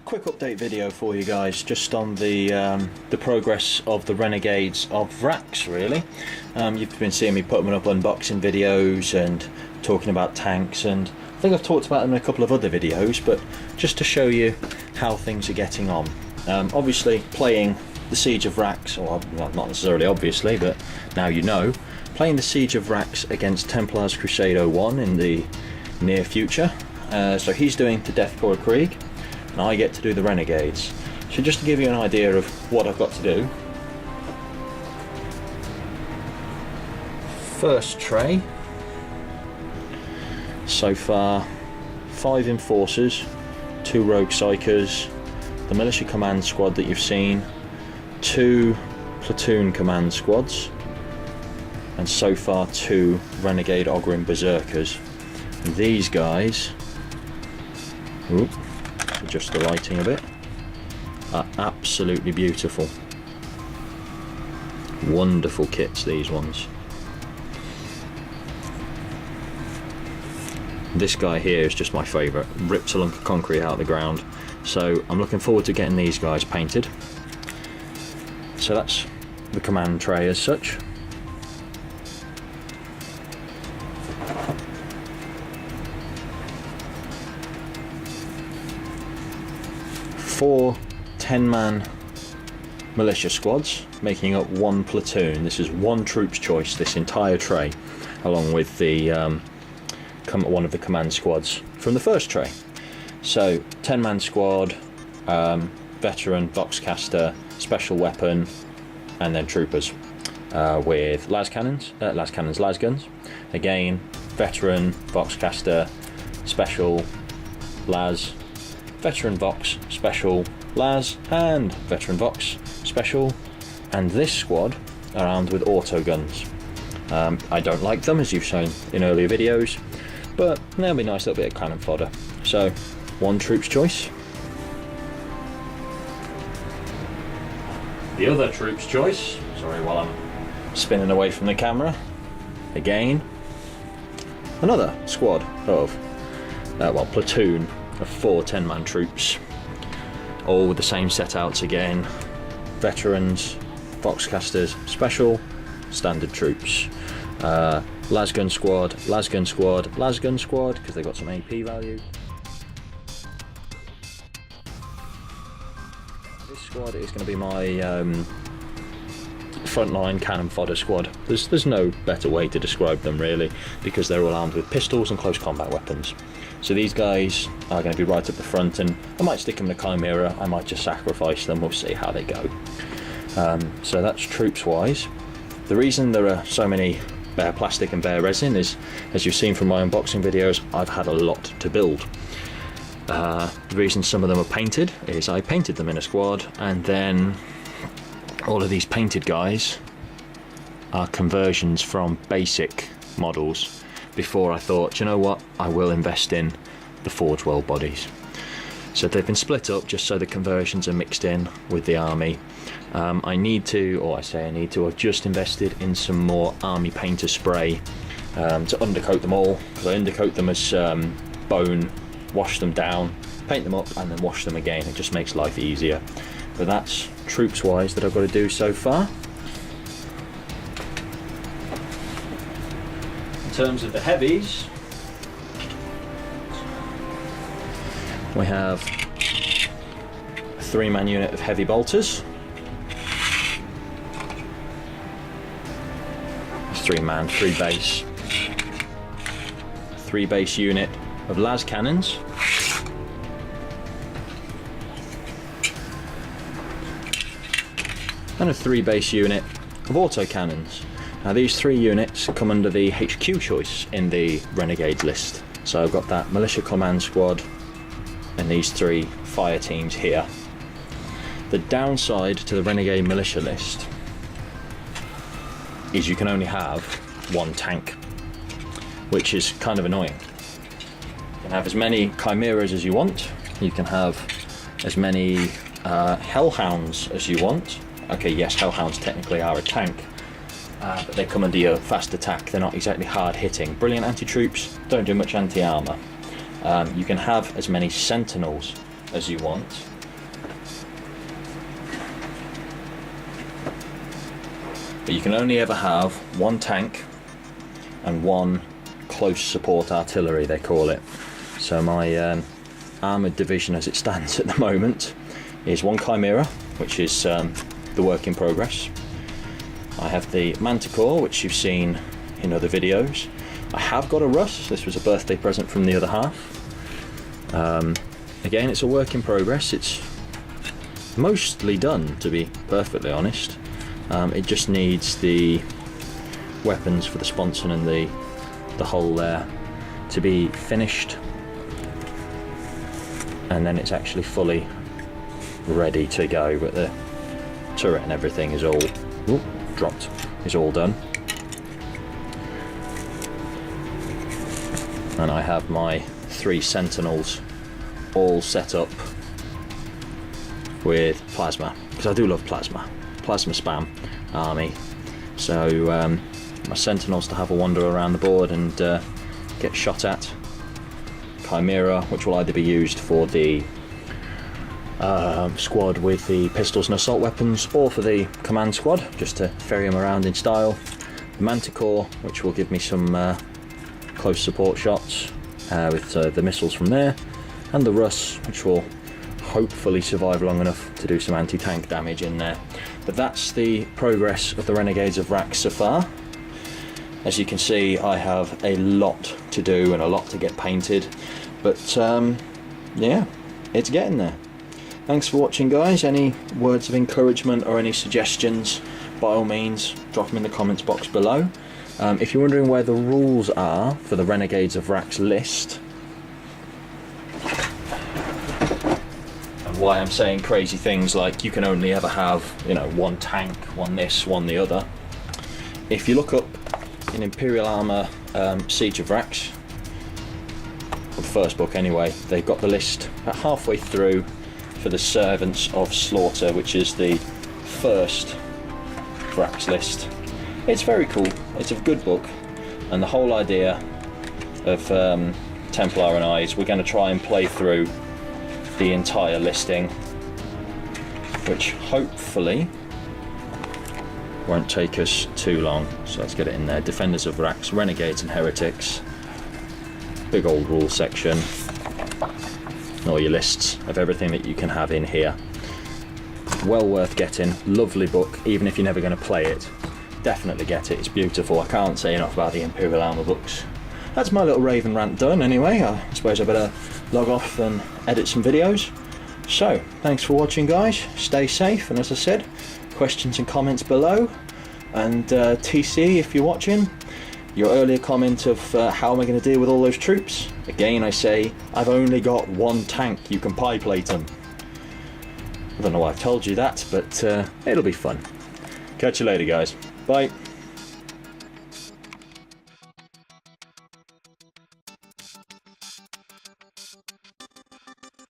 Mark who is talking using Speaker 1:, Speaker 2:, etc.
Speaker 1: Quick update video for you guys, just on the progress of the Renegades of vraks, really. You've been seeing me putting up unboxing videos and talking about tanks, and I think I've talked about them in a couple of other videos, but just to show you how things are getting on. Obviously playing the Siege of Vraks, or not necessarily obviously, but now you know, playing the Siege of Vraks against Templars Crusade 01 in the near future. So he's doing the Deathcore Krieg, and I get to do the Renegades. So just to give you an idea of what I've got to do. First tray. So far, 5 Enforcers, 2 Rogue Psychers, the Militia Command Squad that you've seen, 2 Platoon Command Squads, and so far 2 Renegade Ogryn Berserkers. And these guys, adjust the lighting a bit, are absolutely beautiful. Wonderful kits, these ones. This guy here is just my favourite. Rips a lunk of concrete out of the ground. So I'm looking forward to getting these guys painted. So that's the command tray as such. Four 10-man militia squads making up 1 platoon. This is 1 troop's choice, this entire tray, along with the one of the command squads from the first tray. So 10-man squad, veteran, boxcaster, special weapon, and then troopers with las guns. Again, veteran, boxcaster, special, las, veteran Vox, special, las, and veteran Vox, special. And this squad are armed with auto guns. I don't like them, as you've shown in earlier videos, but they'll be a nice little bit of cannon fodder. So 1 troop's choice. The other troop's choice, sorry while I'm spinning away from the camera, again, another squad of, platoon of 4 10-man troops, all with the same setouts again. Veterans, boxcasters, special, standard troops. Lasgun squad, lasgun squad, lasgun squad, because they've got some AP value. This squad is going to be my frontline cannon fodder squad. There's no better way to describe them really, because they're all armed with pistols and close combat weapons. So these guys are going to be right at the front, and I might stick them in a Chimera, I might just sacrifice them, we'll see how they go. So that's troops wise. The reason there are so many bare plastic and bare resin is, as you've seen from my unboxing videos, I've had a lot to build. The reason some of them are painted is I painted them in a squad, and then all of these painted guys are conversions from basic models before I thought, you know what, I will invest in the Forge World bodies. So they've been split up just so the conversions are mixed in with the army. I've just invested in some more army painter spray to undercoat them all, because I undercoat them as bone, wash them down, paint them up, and then wash them again. It just makes life easier. But that's troops wise that I've got to do so far. In terms of the heavies, we have a 3-man unit of heavy bolters, 3-man, 3-base, 3-base unit of las cannons, and a 3-base unit of auto cannons. Now these 3 units come under the HQ choice in the Renegades list. So I've got that Militia Command Squad and these 3 fire teams here. The downside to the Renegade Militia list is you can only have 1 tank, which is kind of annoying. You can have as many Chimeras as you want, you can have as many Hellhounds as you want. Okay, yes, Hellhounds technically are a tank, but they come under your fast attack, they're not exactly hard hitting. Brilliant anti-troops, don't do much anti-armour. You can have as many sentinels as you want. But you can only ever have one tank and one close support artillery, they call it. So my armoured division as it stands at the moment is one Chimera, which is the work in progress. I have the Manticore, which you've seen in other videos. I have got a Russ. This was a birthday present from the other half. Again, it's a work in progress. It's mostly done, to be perfectly honest. It just needs the weapons for the sponson and the hull there to be finished, and then it's actually fully ready to go. But the turret and everything is all dropped, is all done. And I have my 3 sentinels all set up with plasma, because I do love plasma spam army. So my sentinels to have a wander around the board and get shot at. Chimera, which will either be used for the squad with the pistols and assault weapons, or for the command squad, just to ferry them around in style. The Manticore, which will give me some close support shots with the missiles from there, and the Russ, which will hopefully survive long enough to do some anti-tank damage in there. But that's the progress of the Renegades of Vraks so far. As you can see, I have a lot to do and a lot to get painted, but yeah, it's getting there. Thanks for watching, guys. Any words of encouragement or any suggestions, by all means drop them in the comments box below. If you're wondering where the rules are for the Renegades of Vraks list, and why I'm saying crazy things like you can only ever have, you know, one tank, one this, one the other, if you look up in Imperial Armour Siege of Vraks, the first book anyway, they've got the list about halfway through for the Servants of Slaughter, which is the first Vraks list. It's very cool, it's a good book, and the whole idea of Templar and I is we're going to try and play through the entire listing, which hopefully won't take us too long. So let's get it in there. Defenders of Vraks, Renegades and Heretics, big old rule section, all your lists of everything that you can have in here. Well worth getting, lovely book, even if you're never going to play it. Definitely get it, it's beautiful. I can't say enough about the Imperial Armour books. That's my little Raven rant done anyway. I suppose I better log off and edit some videos. So, thanks for watching, guys. Stay safe, and as I said, questions and comments below. And TC, if you're watching, your earlier comment of how am I going to deal with all those troops? Again, I say, I've only got one tank, you can pie plate them. I don't know why I've told you that, but it'll be fun. Catch you later, guys. Bye.